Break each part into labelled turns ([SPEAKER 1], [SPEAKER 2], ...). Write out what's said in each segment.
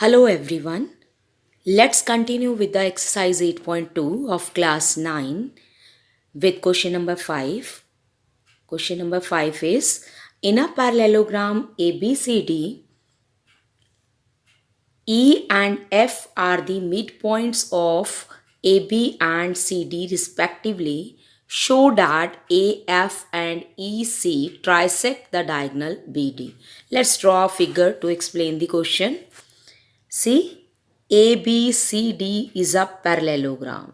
[SPEAKER 1] Hello everyone. Let's continue with the exercise 8.2 of class 9 with question number 5. Question number 5 is in a parallelogram ABCD, E and F are the midpoints of AB and CD respectively. Show that AF and EC trisect the diagonal BD. Let's draw a figure to explain the question. See, ABCD is a parallelogram.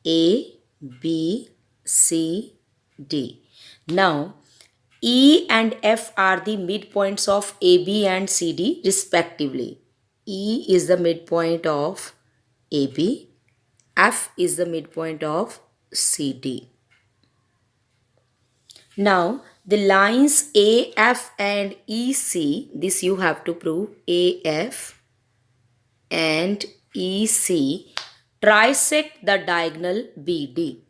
[SPEAKER 1] A, B, C, D. Now, E and F are the midpoints of AB and CD respectively. E is the midpoint of AB. F is the midpoint of CD. Now, the lines AF and EC, this you have to prove, AF and EC trisect the diagonal BD.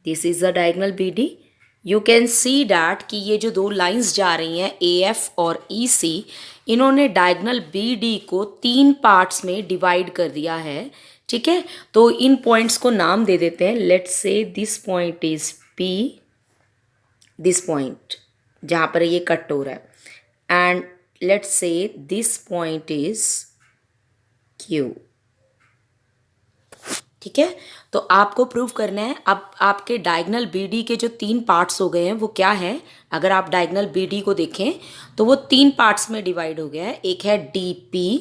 [SPEAKER 1] This is the diagonal BD. You can see that कि ये जो दो lines जा रही हैं AF और EC, इन्होंने diagonal BD को 3 पार्ट्स में डिवाइड कर दिया है. ठीक है, तो इन पॉइंट्स को नाम दे देते हैं. Let's say this point is P, this point जहाँ पर ये कट हो रहा है, and let's say this point is Q. ठीक है, तो आपको प्रूव करना है. अब आपके डायगनल BD के जो 3 पार्ट्स हो गए हैं वो क्या है. अगर आप डायगनल BD को देखें तो वो 3 पार्ट्स में डिवाइड हो गया है. एक है DP,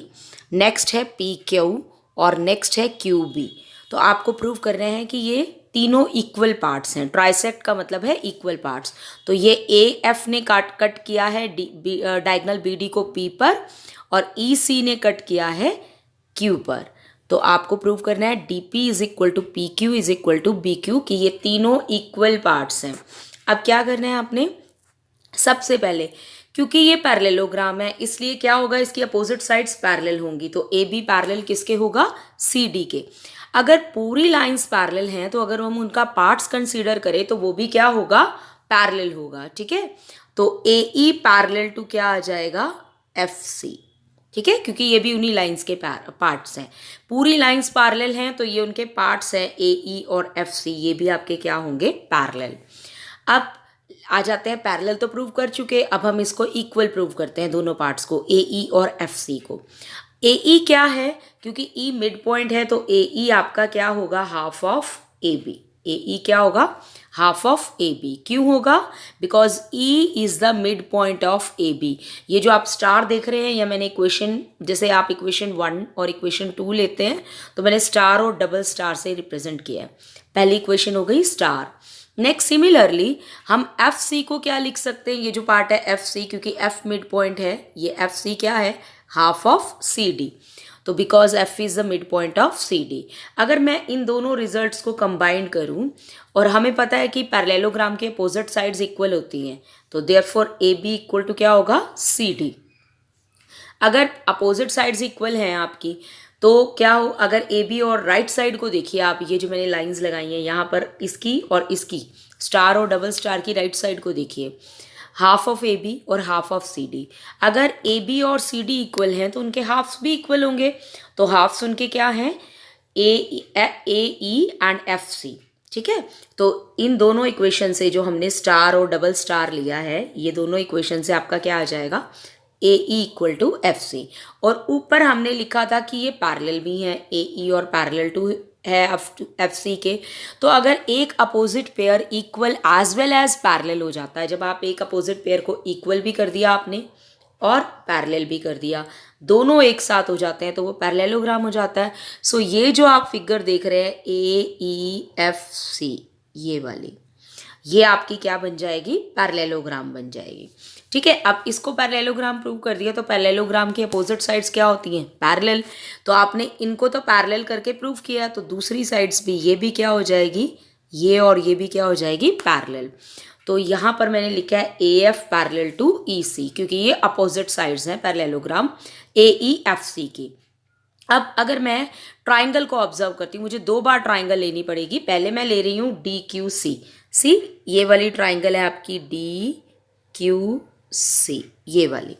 [SPEAKER 1] नेक्स्ट है PQ और नेक्स्ट है QB. तो आपको प्रूव करना है कि ये तीनों इक्वल पार्ट्स हैं. ट्राइसेक्ट का मतलब है इक्वल पार्ट्स. तो ये AF ने कट किया है डायगनल BD को P पर और EC ने कट किया है Q पर. तो आपको प्रूव करना है DP is equal to PQ is equal to BQ कि ये तीनों इक्वल पार्ट्स हैं. अब क्या करना है आपने, सबसे पहले क्योंकि ये पैरेललोग्राम है इसलिए क्या होगा, इसकी अपोजिट साइड्स पैरेलल होंगी. तो AB पैरेलल किसके होगा, CD के. अगर पूरी लाइंस पैरेलल हैं तो अगर हम उनका पार्ट्स कंसीडर करें तो वो भी क्या होगा, पैरेलल होगा. ठीक है, तो AE पैरेलल टू क्या आ जाएगा, FC. ठीक है, क्योंकि ये भी उन्हीं लाइंस के पार्ट्स हैं. पूरी लाइंस पैरेलल हैं तो ये उनके पार्ट्स हैं AE और FC, ये भी आपके क्या होंगे, पैरेलल. अब आ जाते हैं, पैरेलल तो प्रूव कर चुके, अब हम इसको इक्वल प्रूव करते हैं दोनों पार्ट्स को, AE और FC को. AE क्या है, क्योंकि E मिड पॉइंट है तो AE आपका क्या होगा, हाफ ऑफ AB. AE क्या होगा, हाफ ऑफ AB. क्यों होगा, because E is the mid point of AB. ये जो आप स्टार देख रहे हैं, या मैंने इक्वेशन, जैसे आप इक्वेशन 1 और इक्वेशन 2 लेते हैं तो मैंने स्टार और डबल स्टार से रिप्रेजेंट किया है. पहली इक्वेशन हो गई स्टार. नेक्स्ट सिमिलरली हम FC को क्या लिख सकते हैं, ये जो पार्ट है FC, क्योंकि F मिड पॉइंट है, ये FC क्या है, हाफ ऑफ CD. तो because F is the mid point of CD. अगर मैं इन दोनों रिजल्ट्स को कंबाइन करूं, और हमें पता है कि पैरेललोग्राम के अपोजिट साइड्स इक्वल होती हैं, तो देयरफॉर AB इक्वल टू क्या होगा, CD. अगर अपोजिट साइड्स इक्वल हैं आपकी तो क्या हो, अगर AB और राइट साइड को देखिए आप, ये जो मैंने लाइंस लगाई हैं यहाँ पर, इसकी और इसकी, स्टार और डबल स्टार की राइट साइड को देखिए, हाफ ऑफ AB और हाफ ऑफ CD. अगर AB और CD इक्वल हैं तो उनके हाफ्स भी इक्वल होंगे. तो हाफ्स उनके क्या हैं, AE एंड FC. ठीक है, तो इन दोनों इक्वेशन से जो हमने स्टार और डबल स्टार लिया है, ये दोनों इक्वेशन से आपका क्या आ जाएगा, AE इक्वल टू FC. और ऊपर हमने लिखा था कि ये पैरेलल भी हैं, AE और पैरेलल टू है FC के. तो अगर एक opposite pair equal as well as parallel हो जाता है, जब आप एक अपोजिट पेयर को इक्वल भी कर दिया आपने और पैरेलल भी कर दिया, दोनों एक साथ हो जाते हैं तो वो पैरेललोग्राम हो जाता है. सो ये जो आप फिगर देख रहे हैं AEFC, ये वाली, ये आपकी क्या बन जाएगी, पैरेललोग्राम बन जाएगी. ठीक है, अब इसको पैरेललोग्राम प्रूव कर दिया तो पैरेललोग्राम की अपोजिट साइड्स क्या होती हैं, पैरेलल. तो आपने इनको तो पैरेलल करके प्रूव किया, तो दूसरी साइड्स भी, ये भी क्या हो जाएगी, ये और ये भी क्या हो जाएगी, पैरेलल. तो यहाँ पर मैंने लिखा है AF पैरेलल टू EC, क्योंकि ये अपोजिट साइड्स हैं पैरेललोग्राम AEFC की. अब अगर मैं ट्राइंगल को ऑब्जर्व करती हूँ, मुझे 2 बार ट्राइंगल लेनी पड़ेगी. पहले मैं ले रही हूँ DQC. सी, ये वाली ट्राइंगल है आपकी DQC. सी, ये वाली।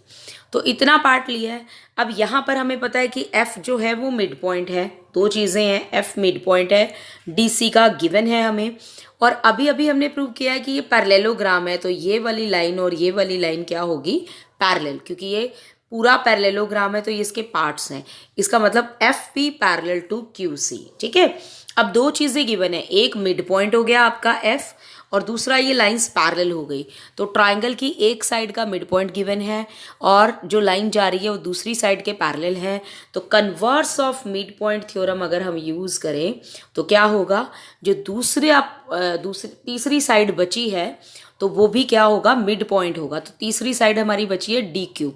[SPEAKER 1] तो इतना पार्ट लिया है। अब यहाँ पर हमें पता है कि एफ जो है वो मिड पॉइंट है, दो चीज़ें हैं, एफ मिड पॉइंट है, डी सी का गिवन है हमें, और अभी अभी हमने प्रूव किया है कि ये पैरेललोग्राम है, तो ये वाली लाइन और ये वाली लाइन क्या होगी, पैरेलल, क्योंकि ये पूरा पैरेललोग्राम है तो ये इसके पार्ट्स हैं। इसका मतलब F P parallel to Q C, ठीक है। अब दो चीज़ें गिवन है, एक मिड पॉइंट हो गया आपका एफ, और दूसरा ये लाइंस पैरेलल हो गई। तो ट्राइंगल की एक साइड का मिड पॉइंट गिवन है और जो लाइन जा रही है वो दूसरी साइड के पैरेलल है। तो converse of mid point theorem अगर हम यूज़ करें तो क्या होगा, जो तीसरी साइड बची है तो वो भी क्या होगा, मिड पॉइंट होगा। तो तीसरी साइड हमारी बची है डी क्यू,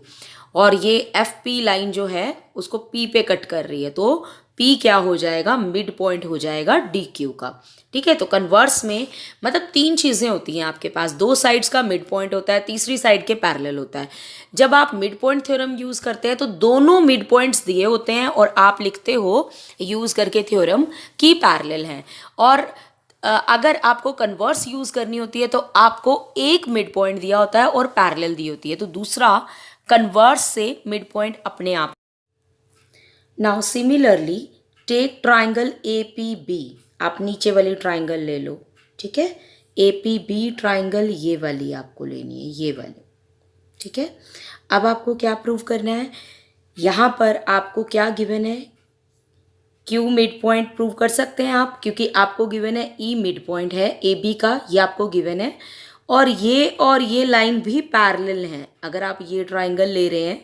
[SPEAKER 1] और ये एफ पी लाइन जो है उसको पी पे कट कर रही है, तो पी क्या हो जाएगा, मिड पॉइंट हो जाएगा डी क्यू का, ठीक है। तो कन्वर्स में मतलब तीन चीज़ें होती हैं आपके पास, दो साइड्स का मिड पॉइंट होता है, तीसरी साइड के पैरेलल होता है। जब आप मिड पॉइंट थ्योरम यूज़ करते हैं तो दोनों मिड पॉइंट्स दिए होते हैं और आप लिखते हो यूज़ करके थ्योरम की पैरेलल हैं। और अगर आपको कन्वर्स यूज़ करनी होती है तो आपको एक मिड पॉइंट दिया होता है और पैरेलल दी होती है, तो दूसरा कन्वर्स से मिड पॉइंट अपने आप। Now similarly take triangle A P B, आप नीचे वाली ट्राइंगल ले लो, ठीक है। ए पी बी ट्राइंगल ये वाली आपको लेनी है, ये वाली, ठीक है। अब आपको क्या प्रूव करना है, यहाँ पर आपको क्या गिवन है, क्यू मिड पॉइंट प्रूव कर सकते हैं आप, क्योंकि आपको गिवन है ई मिड पॉइंट है ए बी का, ये आपको गिवन है, और ये लाइन भी पैरेलल हैं। अगर आप ये ट्राइंगल ले रहे हैं,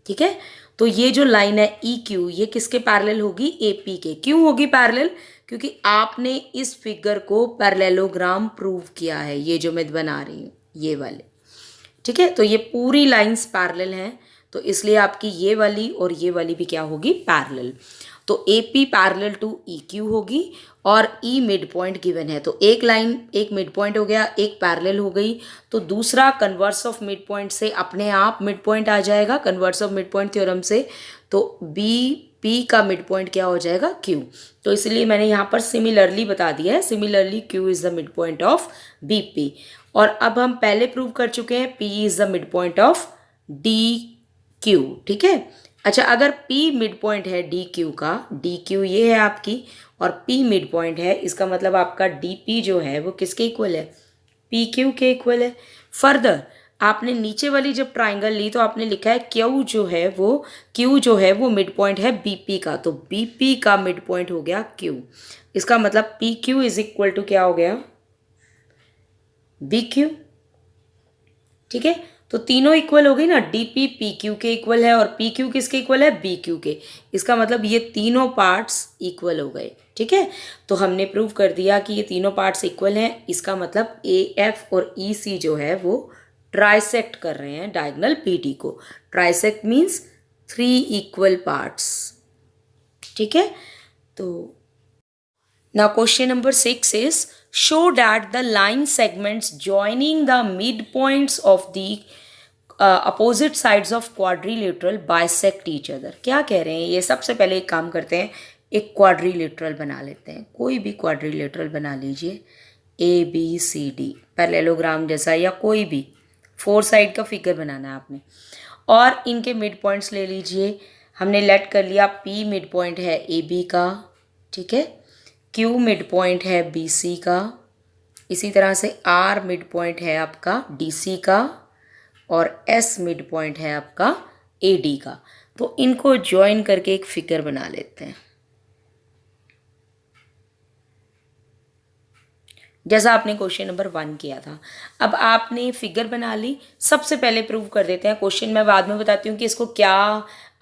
[SPEAKER 1] ठीक है, तो ये जो लाइन है ई क्यू, ये किसके पैरेलल होगी, ए पी के। क्यों होगी पैरेलल, क्योंकि आपने इस फिगर को पैरेललोग्राम प्रूव किया है, ये जो मैं बना रही हूँ ये वाले, ठीक है। तो ये पूरी लाइंस पैरेलल हैं, तो इसलिए आपकी ये वाली और ये वाली भी क्या होगी, पैरेलल। तो A P parallel to E Q होगी, और ई मिड पॉइंट गिवन है, तो एक लाइन एक मिड पॉइंट हो गया, एक पैरेलल हो गई, तो दूसरा कन्वर्स ऑफ मिड पॉइंट से अपने आप मिड पॉइंट आ जाएगा, converse of mid point theorem से। तो बी पी का मिड पॉइंट क्या हो जाएगा, क्यू। तो इसलिए मैंने यहाँ पर सिमिलरली बता दिया है, similarly Q is the mid point of B P. और अब हम पहले प्रूव कर चुके हैं P is the mid point of D Q, ठीक है। अच्छा, अगर P मिड पॉइंट है डी क्यू का, डी क्यू ये है आपकी, और P मिड पॉइंट है, इसका मतलब आपका डी पी जो है वो किसके इक्वल है, पी क्यू के इक्वल है। फर्दर आपने नीचे वाली जब ट्राइंगल ली तो आपने लिखा है क्यू जो है वो मिड पॉइंट है बी पी का, तो बी पी का मिड पॉइंट हो गया क्यू। इसका मतलब P Q is equal to क्या हो गया, बी क्यू, ठीक है। तो तीनों इक्वल हो गई ना, डी पी पी क्यू के इक्वल है और पी क्यू किसके इक्वल है, बी क्यू के। इसका मतलब ये तीनों पार्ट्स इक्वल हो गए, ठीक है। तो हमने प्रूव कर दिया कि ये तीनों पार्ट्स इक्वल हैं। इसका मतलब ए एफ और ई सी जो है वो ट्राइसेक्ट कर रहे हैं डायगोनल बी डी को। ट्राइसेक्ट मीन्स 3 इक्वल पार्ट्स, ठीक है। तो now question number 6 is show that the line segments joining the midpoints of the opposite sides of quadrilateral bisect each other। क्या कह रहे हैं ये, सबसे पहले एक काम करते हैं, एक क्वाड्रिलेटरल बना लेते हैं, कोई भी क्वाड्रिलेटरल बना लीजिए, A B C D parallelogram जैसा, या कोई भी 4 साइड का फिगर बनाना है आपने, और इनके मिड पॉइंट्स ले लीजिए। हमने लेट कर लिया पी मिड पॉइंट है ए बी का, ठीक है, क्यू मिड पॉइंट है बी सी का, इसी तरह से आर मिड पॉइंट है आपका डी सी का, और एस मिड पॉइंट है आपका ए डी का। तो इनको ज्वाइन करके एक फिगर बना लेते हैं, जैसा आपने क्वेश्चन नंबर 1 किया था। अब आपने फिगर बना ली, सबसे पहले प्रूव कर देते हैं। क्वेश्चन मैं बाद में बताती हूँ कि इसको क्या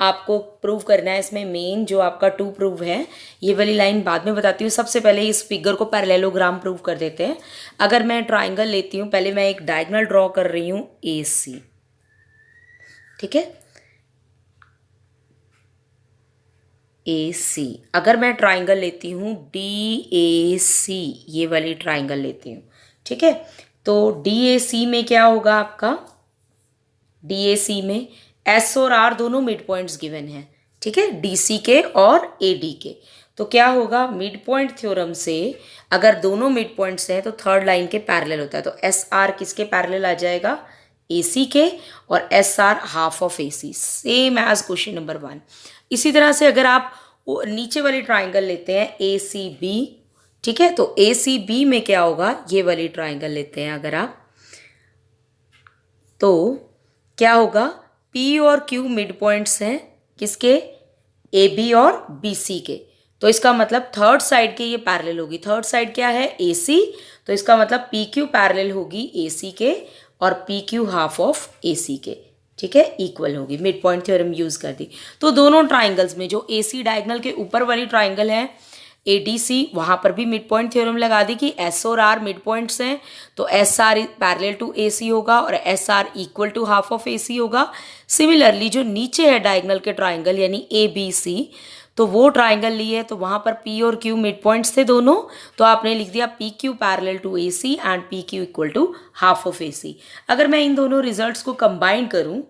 [SPEAKER 1] आपको प्रूव करना है। इसमें मेन जो आपका 2 प्रूव है, ये वाली लाइन बाद में बताती हूँ। सबसे पहले इस फिगर को पैरेललोग्राम प्रूव कर देते हैं। अगर मैं ट्राइंगल लेती हूँ, पहले मैं एक डायगोनल ड्रॉ कर रही हूँ ए सी, ठीक है, ए सी। अगर मैं ट्राइंगल लेती हूँ डी ए सी, ये वाली ट्राइंगल लेती हूँ, ठीक है, तो डी ए सी में क्या होगा आपका, डी ए सी में एस और आर दोनों मिड पॉइंट्स गिवन हैं, ठीक है, डी सी के और ए डी के। तो क्या होगा, मिड पॉइंट थ्योरम से अगर दोनों मिड पॉइंट्स हैं तो थर्ड लाइन के पैरेलल होता है, तो एस आर किसके पैरेलल आ जाएगा, AC के और SR half of AC, same as question number 1। इसी तरह से अगर आप नीचे वाली ट्राइंगल लेते हैं ACB, ठीक है, तो ACB में क्या होगा, ये वाली ट्राइंगल लेते हैं अगर आप, तो क्या होगा, P और Q मिड पॉइंट्स हैं किसके, AB और BC के। तो इसका मतलब थर्ड साइड के ये पैरेलल होगी। थर्ड साइड क्या है, AC, तो इसका मतलब PQ पैरेलल होगी AC के और PQ हाफ ऑफ AC के, ठीक है, इक्वल होगी। मिड पॉइंट थ्योरम यूज कर दी। तो दोनों ट्राइंगल्स में जो AC डायगोनल के ऊपर वाली ट्राइंगल है ADC, वहां पर भी मिड पॉइंट थ्योरम लगा दी कि S और R मिड पॉइंट्स हैं, तो SR पैरेलल टू AC होगा और SR equal to half of AC होगा। सिमिलरली जो नीचे है डायगोनल के ट्राइंगल यानी ABC, तो वो ट्राइंगल लिए तो वहां पर P और Q मिड पॉइंट्स थे दोनों, तो आपने लिख दिया PQ parallel to AC and PQ equal to half of AC। अगर मैं इन दोनों रिजल्ट्स को कंबाइन करूं,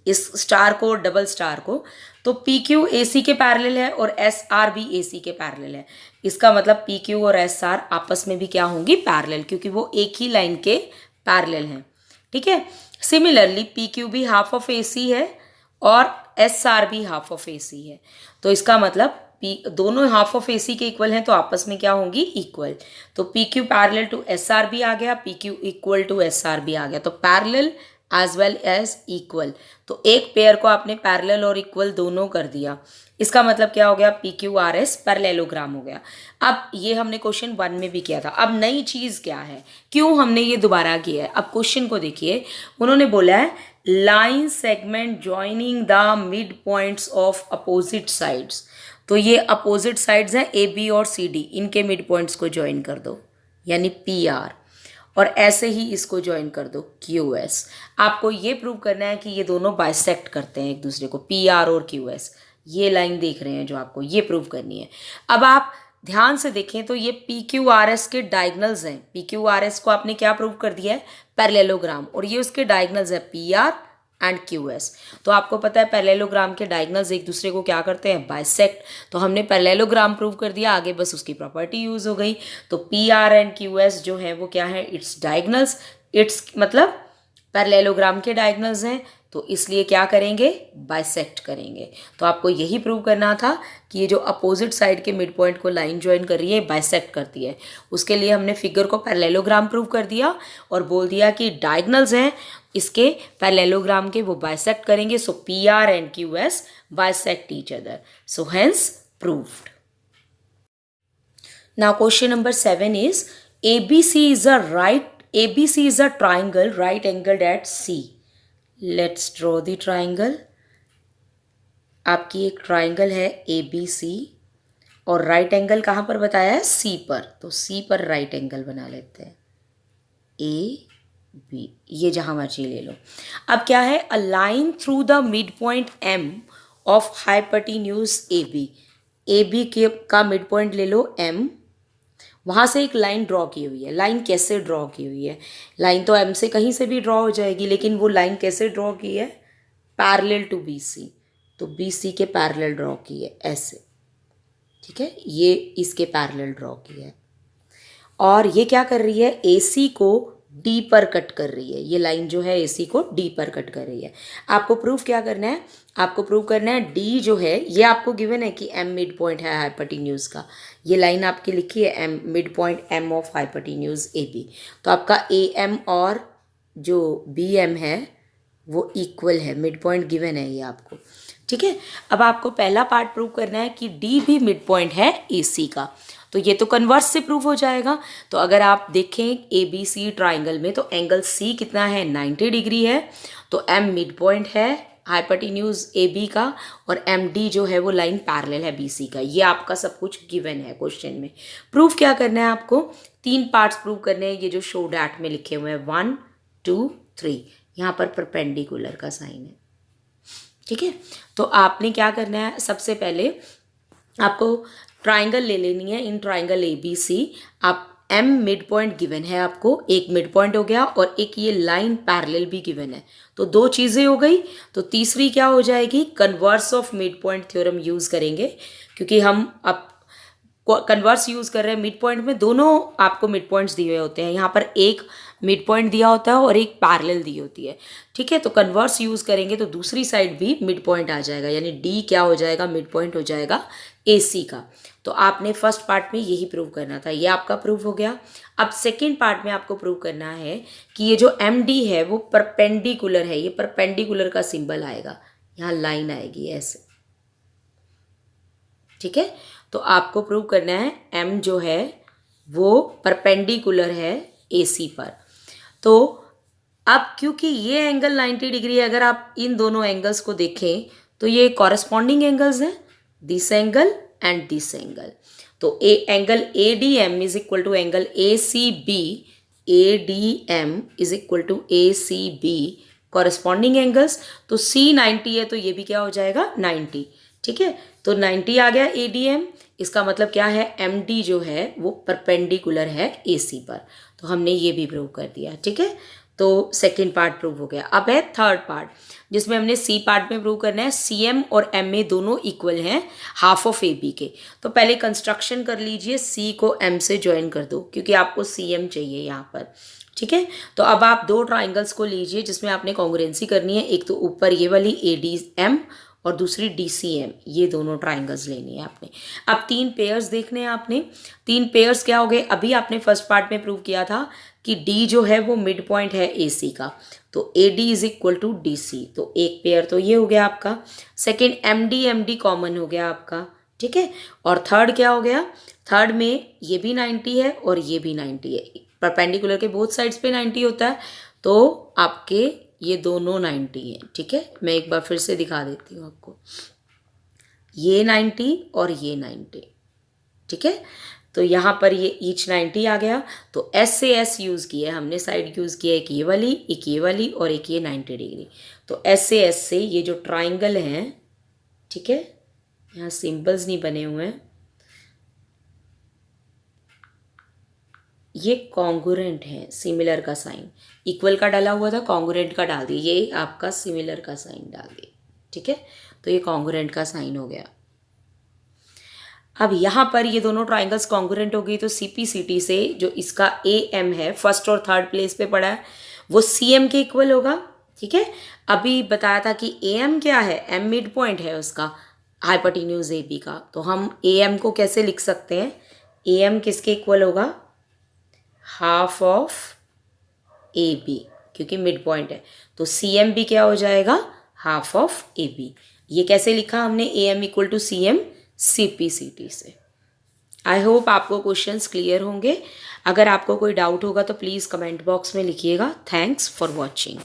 [SPEAKER 1] इस स्टार को और डबल स्टार को, तो PQ AC के पैरेलल है और SR भी AC के पैरेलल है। इसका मतलब PQ और SR आपस में भी क्या होंगी, पैरेलल, क्योंकि वो एक ही लाइन के पैरेलल हैं, ठीक है। सिमिलरली PQ भी हाफ ऑफ AC है और SR भी हाफ ऑफ AC है, तो इसका मतलब दोनों हाफ ऑफ AC के इक्वल हैं, तो आपस में क्या होंगी, इक्वल। तो PQ पैरेलल टू SR भी आ गया, PQ इक्वल टू SR भी आ गया, तो parallel as well as equal. तो एक पेयर को आपने पैरेलल और इक्वल दोनों कर दिया। इसका मतलब क्या हो गया, PQRS पैरेललोग्राम हो गया। अब ये हमने क्वेश्चन 1 में भी किया था। अब नई चीज़ क्या है, क्यों हमने ये दोबारा किया है। अब क्वेश्चन को देखिए, उन्होंने बोला है line segment joining the mid points of opposite sides. तो ये अपोजिट साइड्स हैं AB और CD, इनके मिड पॉइंट्स को ज्वाइन कर दो यानी PR, और ऐसे ही इसको ज्वाइन कर दो QS। आपको ये प्रूव करना है कि ये दोनों बाइसेक्ट करते हैं एक दूसरे को, PR और QS। ये लाइन देख रहे हैं जो आपको ये प्रूव करनी है। अब आप ध्यान से देखें तो ये PQRS के डायगनल्स हैं। PQRS को आपने क्या प्रूव कर दिया है, पैरेललोग्राम, और ये उसके डायगनल्स है PR एंड QS। तो आपको पता है पैरेललोग्राम के डायगनल्स एक दूसरे को क्या करते हैं, बाइसेक्ट। तो हमने पैरेललोग्राम प्रूव कर दिया, आगे बस उसकी प्रॉपर्टी यूज हो गई। तो PR एंड QS जो है वो क्या है, इट्स डायगनल्स, इट्स मतलब पैरेललोग्राम के डायगनल्स हैं, तो इसलिए क्या करेंगे, बाइसेक्ट करेंगे। तो आपको यही प्रूव करना था कि ये जो अपोजिट साइड के मिड पॉइंट को लाइन ज्वाइन कर रही है, बाइसेक्ट करती है। उसके लिए हमने फिगर को पैरेललोग्राम प्रूव कर दिया और बोल दिया कि डायगनल्स हैं इसके पैरेललोग्राम के, वो बाइसेक्ट करेंगे। सो PR and QS bisect each other, so hence proved. Now question number 7 is ABC is a triangle right angled at C. Let's draw the triangle. आपकी एक ट्राइंगल है ABC और राइट एंगल कहाँ पर बताया है, C पर। तो C पर राइट एंगल बना लेते हैं, AB, ये जहाँ मर्जी ले लो। अब क्या है, a line through the mid point M of hypotenuse AB के का मिड पॉइंट ले लो M, वहाँ से एक लाइन ड्रॉ की हुई है। लाइन कैसे ड्रॉ की हुई है, लाइन तो M से कहीं से भी ड्रॉ हो जाएगी, लेकिन वो लाइन कैसे ड्रॉ की है, पैरेलल टू BC। तो BC के पैरेलल ड्रॉ की है ऐसे, ठीक है, ये इसके पैरेलल ड्रॉ की है। और ये क्या कर रही है, AC को D पर कट कर रही है। ये लाइन जो है AC को D पर कट कर रही है। आपको प्रूफ क्या करना है, आपको प्रूव करना है D जो है, ये आपको गिवन है कि M मिड पॉइंट है हाइपोटेन्यूज का। ये लाइन आपकी लिखी है M mid point M of hypotenuse AB। तो आपका AM और जो BM है वो इक्वल है, मिड पॉइंट गिवन है ये आपको, ठीक है। अब आपको पहला पार्ट प्रूव करना है कि D भी मिड पॉइंट है AC का। तो ये तो कन्वर्स से प्रूव हो जाएगा। तो अगर आप देखें ABC ट्राइंगल में, तो एंगल C कितना है, 90 डिग्री है। तो M मिड पॉइंट है हाइपोटेन्यूज AB का, और MD जो है वो लाइन पैरेलल है BC का। ये आपका सब कुछ गिवन है क्वेश्चन में। प्रूफ क्या करना है आपको, 3 पार्ट्स प्रूव करने हैं, ये जो शो डैट में लिखे हुए हैं 1 2 3, यहाँ पर परपेंडिकुलर का साइन है, ठीक है। तो आपने क्या करना है, सबसे पहले आपको ट्राइंगल ले लेनी है। इन ट्राइंगल ABC आप M मिड पॉइंट गिवन है आपको, एक मिड पॉइंट हो गया और एक ये लाइन पैरेलल भी गिवन है। तो 2 चीज़ें हो गई। तो तीसरी क्या हो जाएगी, converse of mid point theorem use करेंगे, क्योंकि हम अब कन्वर्स यूज़ कर रहे हैं। मिड पॉइंट में दोनों आपको मिड पॉइंट्स दिए हुए होते हैं। यहाँ पर एक मिड पॉइंट दिया होता है और एक पैरेलल दी होती है, ठीक है। तो कन्वर्स यूज़ करेंगे तो दूसरी साइड भी मिड पॉइंट आ जाएगा, यानी डी क्या हो जाएगा, मिड पॉइंट हो जाएगा AC का। तो आपने फर्स्ट पार्ट में यही प्रूव करना था, ये आपका प्रूव हो गया। अब सेकेंड पार्ट में आपको प्रूव करना है कि ये जो MD है वो परपेंडिकुलर है, ये परपेंडिकुलर का सिंबल आएगा, यहाँ लाइन आएगी ऐसे, ठीक है। तो आपको प्रूव करना है M जो है वो परपेंडिकुलर है AC पर। तो अब क्योंकि ये एंगल 90 डिग्री है, अगर आप इन दोनों एंगल्स को देखें तो ये कॉरेस्पॉन्डिंग एंगल्स हैं, this angle and this angle. तो angle ADM is equal to angle ACB, ADM is equal to ACB corresponding angles. तो C 90 है तो ये भी क्या हो जाएगा 90, ठीक है। तो 90 आ गया ADM, इसका मतलब क्या है MD जो है वो परपेंडिकुलर है AC पर। तो हमने ये भी प्रूव कर दिया, ठीक है। तो सेकेंड पार्ट प्रूव हो गया। अब है थर्ड पार्ट जिसमें हमने C पार्ट में प्रूव करना है CM और MA दोनों इक्वल हैं हाफ ऑफ AB के। तो पहले कंस्ट्रक्शन कर लीजिए, C को M से ज्वाइन कर दो क्योंकि आपको CM चाहिए यहाँ पर, ठीक है। तो अब आप दो ट्राइंगल्स को लीजिए जिसमें आपने कॉन्ग्रुएंसी करनी है, एक तो ऊपर ये वाली ADM और दूसरी DCM, ये दोनों ट्राइंगल्स लेनी है आपने। अब तीन पेयर्स देखने हैं आपने, तीन पेयर्स क्या हो गए, अभी आपने फर्स्ट पार्ट में प्रूव किया था कि D जो है वो मिड पॉइंट है AC का, तो AD is equal to DC। तो एक पेयर तो ये हो गया आपका, सेकेंड MD कॉमन हो गया आपका, ठीक है। और थर्ड क्या हो गया, थर्ड में ये भी 90 है और ये भी 90 है, परपेंडिकुलर के बोथ साइड्स पे 90 होता है, तो आपके ये दोनों 90 हैं, ठीक है। मैं एक बार फिर से दिखा देती हूँ आपको, ये 90 और ये 90, ठीक है। तो यहाँ पर ये ईच 90 आ गया, तो S से S यूज़ किया हमने, साइड यूज़ किया एक ये वाली और एक ये 90 डिग्री। तो S से ये जो ट्राइंगल हैं, ठीक है, यहाँ सिंबल्स नहीं बने हुए हैं, ये कॉन्ग्रुएंट है, सिमिलर का साइन, इक्वल का डाला हुआ था, कॉन्ग्रुएंट का डाल दिया, ये आपका सिमिलर का साइन डाल दिया, ठीक है। तो ये कॉन्ग्रुएंट का साइन हो गया। अब यहाँ पर ये दोनों ट्राइंगल्स कॉन्ग्रुएंट हो गई, तो CPCT से जो इसका AM है, फर्स्ट और थर्ड प्लेस पे पड़ा है, वो CM के इक्वल होगा, ठीक है। अभी बताया था कि AM क्या है, M मिड पॉइंट है उसका, हाइपोटेन्यूज AB का। तो हम AM को कैसे लिख सकते हैं, AM किसके इक्वल होगा, हाफ ऑफ AB, क्योंकि मिड पॉइंट है। तो CM भी क्या हो जाएगा, हाफ ऑफ AB। ये कैसे लिखा हमने, AM equal to CM CPCT से। आई होप आपको क्वेश्चंस क्लियर होंगे। अगर आपको कोई डाउट होगा तो प्लीज़ कमेंट बॉक्स में लिखिएगा। Thanks for watching.